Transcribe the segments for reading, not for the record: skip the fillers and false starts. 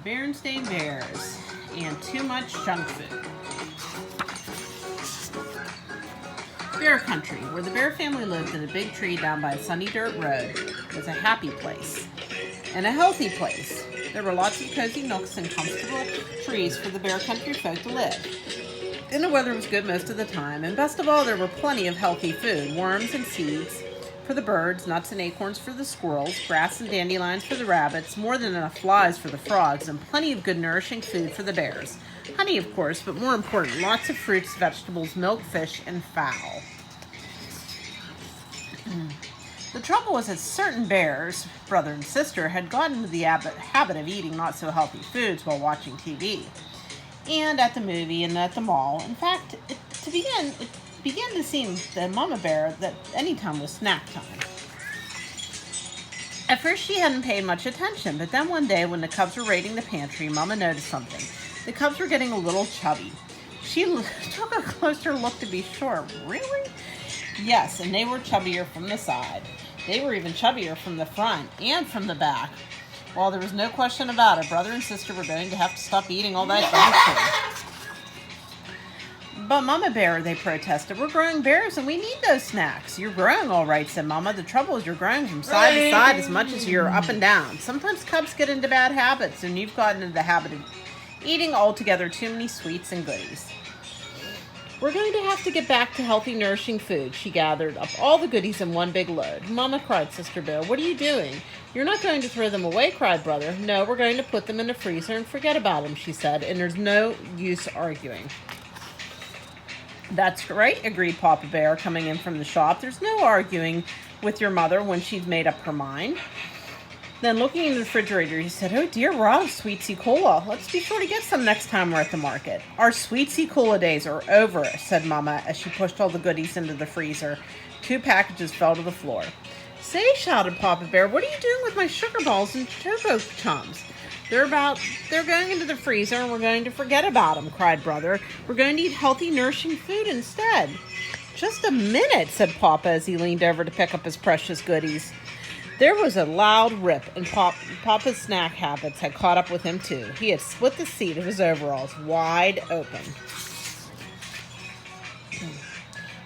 Berenstain Bears and too much junk food. Bear Country, where the Bear family lived in a big tree down by a sunny dirt road, was a happy place and a healthy place. There were lots of cozy nooks and comfortable trees for the Bear Country folk to live. And the weather was good most of the time, and best of all, there were plenty of healthy food, worms and seeds for the birds, nuts and acorns for the squirrels, grass and dandelions for the rabbits, more than enough flies for the frogs, and plenty of good nourishing food for the bears. Honey, of course, but more important, lots of fruits, vegetables, milk, fish, and fowl. The trouble was that certain bears, brother and sister, had gotten into the habit of eating not so healthy foods while watching TV, and at the movie and at the mall. In fact, it began to seem to Mama Bear that any time was snack time. At first she hadn't paid much attention, but then one day when the cubs were raiding the pantry, Mama noticed something. The cubs were getting a little chubby. She took a closer look to be sure. Really? Yes, and they were chubbier from the side. They were even chubbier from the front and from the back. Well, there was no question about it. Brother and sister were going to have to stop eating all that junk food. But Mama Bear, they protested, we're growing bears and we need those snacks. You're growing all right, said Mama. The trouble is you're growing from side to side as much as you're up and down. Sometimes cubs get into bad habits, and you've gotten into the habit of eating altogether too many sweets and goodies. We're going to have to get back to healthy, nourishing food. She gathered up all the goodies in one big load. Mama, cried Sister Bear, what are you doing? You're not going to throw them away, cried Brother. No, we're going to put them in the freezer and forget about them, she said, and there's no use arguing. That's right, agreed Papa Bear, coming in from the shop. There's no arguing with your mother when she's made up her mind. Then looking in the refrigerator, he said, oh dear, we're out of Sweet-C Cola. Let's be sure to get some next time we're at the market. Our Sweet-C Cola days are over, said Mama as she pushed all the goodies into the freezer. 2 packages fell to the floor. Say, shouted Papa Bear, what are you doing with my sugar balls and Choco Chums? They're going into the freezer and we're going to forget about them, cried Brother. We're going to eat healthy, nourishing food instead. Just a minute, said Papa as he leaned over to pick up his precious goodies. There was a loud rip, and Papa's snack habits had caught up with him too. He had split the seat of his overalls wide open.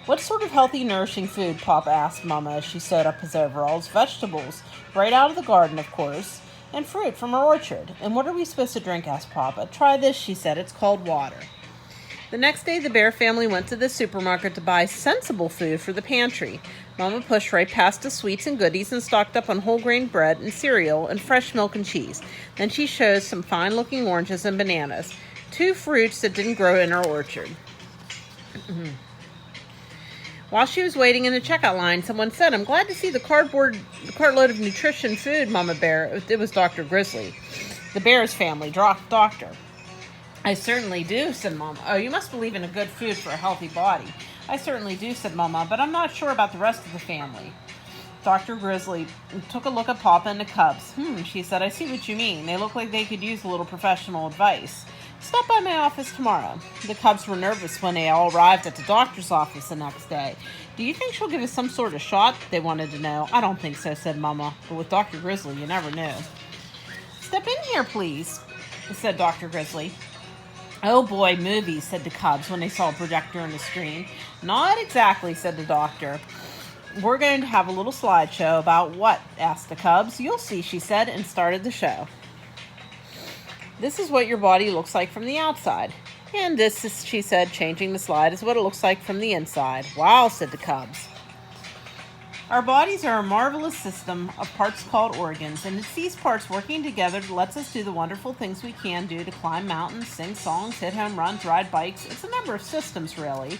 What sort of healthy, nourishing food, Papa asked Mama as she sewed up his overalls. Vegetables, right out of the garden, of course, and fruit from our orchard. And what are we supposed to drink, asked Papa. Try this, she said. It's called water. The next day, the Bear family went to the supermarket to buy sensible food for the pantry. Mama pushed right past the sweets and goodies and stocked up on whole grain bread and cereal and fresh milk and cheese. Then she chose some fine-looking oranges and bananas, 2 fruits that didn't grow in our orchard. While she was waiting in the checkout line, someone said, I'm glad to see the cartload of nutrition food, Mama Bear. It was Dr. Grizzly, the Bear's family doctor. I certainly do, said Mama. Oh, you must believe in a good food for a healthy body. I certainly do, said Mama, but I'm not sure about the rest of the family. Dr. Grizzly took a look at Papa and the cubs. She said, I see what you mean. They look like they could use a little professional advice. Stop by my office tomorrow. The cubs were nervous when they all arrived at the doctor's office the next day. Do you think she'll give us some sort of shot? They wanted to know. I don't think so, said Mama, but with Dr. Grizzly, you never knew. Step in here, please, said Dr. Grizzly. Oh boy, movies, said the cubs when they saw a projector on the screen. Not exactly, said the doctor. We're going to have a little slideshow. About what? Asked the cubs. You'll see, she said, and started the show. This is what your body looks like from the outside. And this is, she said, changing the slide, is what it looks like from the inside. Wow, said the cubs. Our bodies are a marvelous system of parts called organs, and it's these parts working together that lets us do the wonderful things we can do to climb mountains, sing songs, hit home runs, ride bikes. It's a number of systems, really.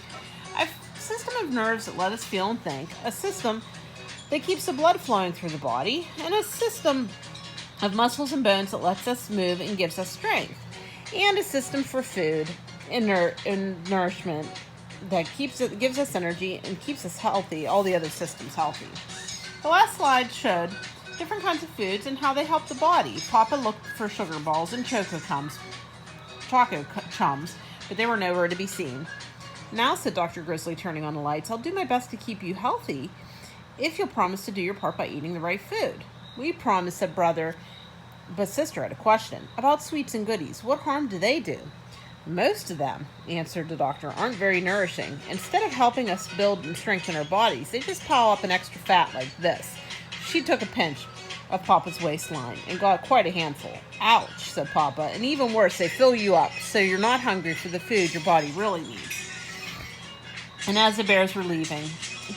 A system of nerves that let us feel and think, a system that keeps the blood flowing through the body, and a system of muscles and bones that lets us move and gives us strength, and a system for food and nourishment that gives us energy and keeps us healthy, all the other systems healthy. The last slide showed different kinds of foods and how they help the body. Papa looked for sugar balls and choco chums, but they were nowhere to be seen. Now, said Dr. Grizzly, turning on the lights, I'll do my best to keep you healthy if you'll promise to do your part by eating the right food. We promise, said Brother But Sister had a question. About sweets and goodies, what harm do they do? Most of them, answered the doctor, aren't very nourishing. Instead of helping us build and strengthen our bodies, they just pile up an extra fat like this. She took a pinch of Papa's waistline and got quite a handful. Ouch, said Papa, and even worse, they fill you up so you're not hungry for the food your body really needs. And as the bears were leaving,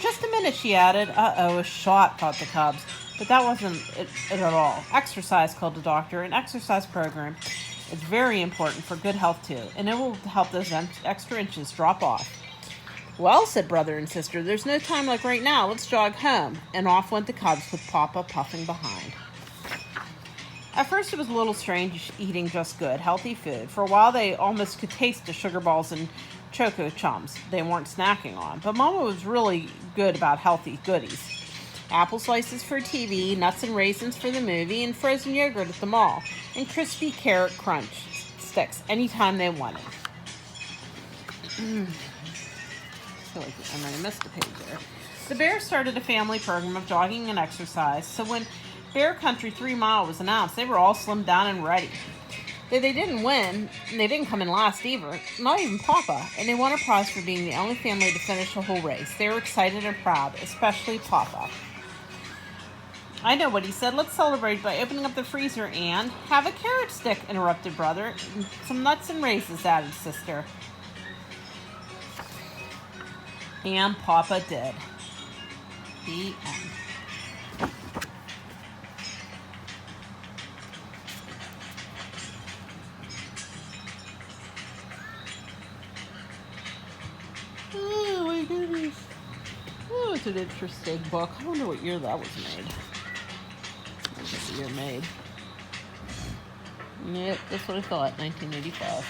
just a minute, she added. Uh-oh, a shot, thought the cubs. But that wasn't it at all. Exercise, called the doctor, an exercise program. It's very important for good health, too, and it will help those extra inches drop off. Well, said brother and sister, there's no time like right now. Let's jog home. And off went the cubs with Papa puffing behind. At first, it was a little strange eating just good, healthy food. For a while, they almost could taste the sugar balls and Choco Chums they weren't snacking on. But Mama was really good about healthy goodies. Apple slices for TV, nuts and raisins for the movie, and frozen yogurt at the mall, and crispy carrot crunch sticks anytime they wanted. I feel like I might have missed a page there. The Bears started a family program of jogging and exercise, so when Bear Country 3 Mile was announced, they were all slimmed down and ready. Though they didn't win, and they didn't come in last either, not even Papa, and they won a prize for being the only family to finish a whole race. They were excited and proud, especially Papa. I know what he said. Let's celebrate by opening up the freezer and have a carrot stick, interrupted brother. Some nuts and raisins, added sister. And Papa did. The end. Oh my goodness. Oh, it's an interesting book. I wonder what year that was made. What was the year made? Yep, that's what I thought, 1985.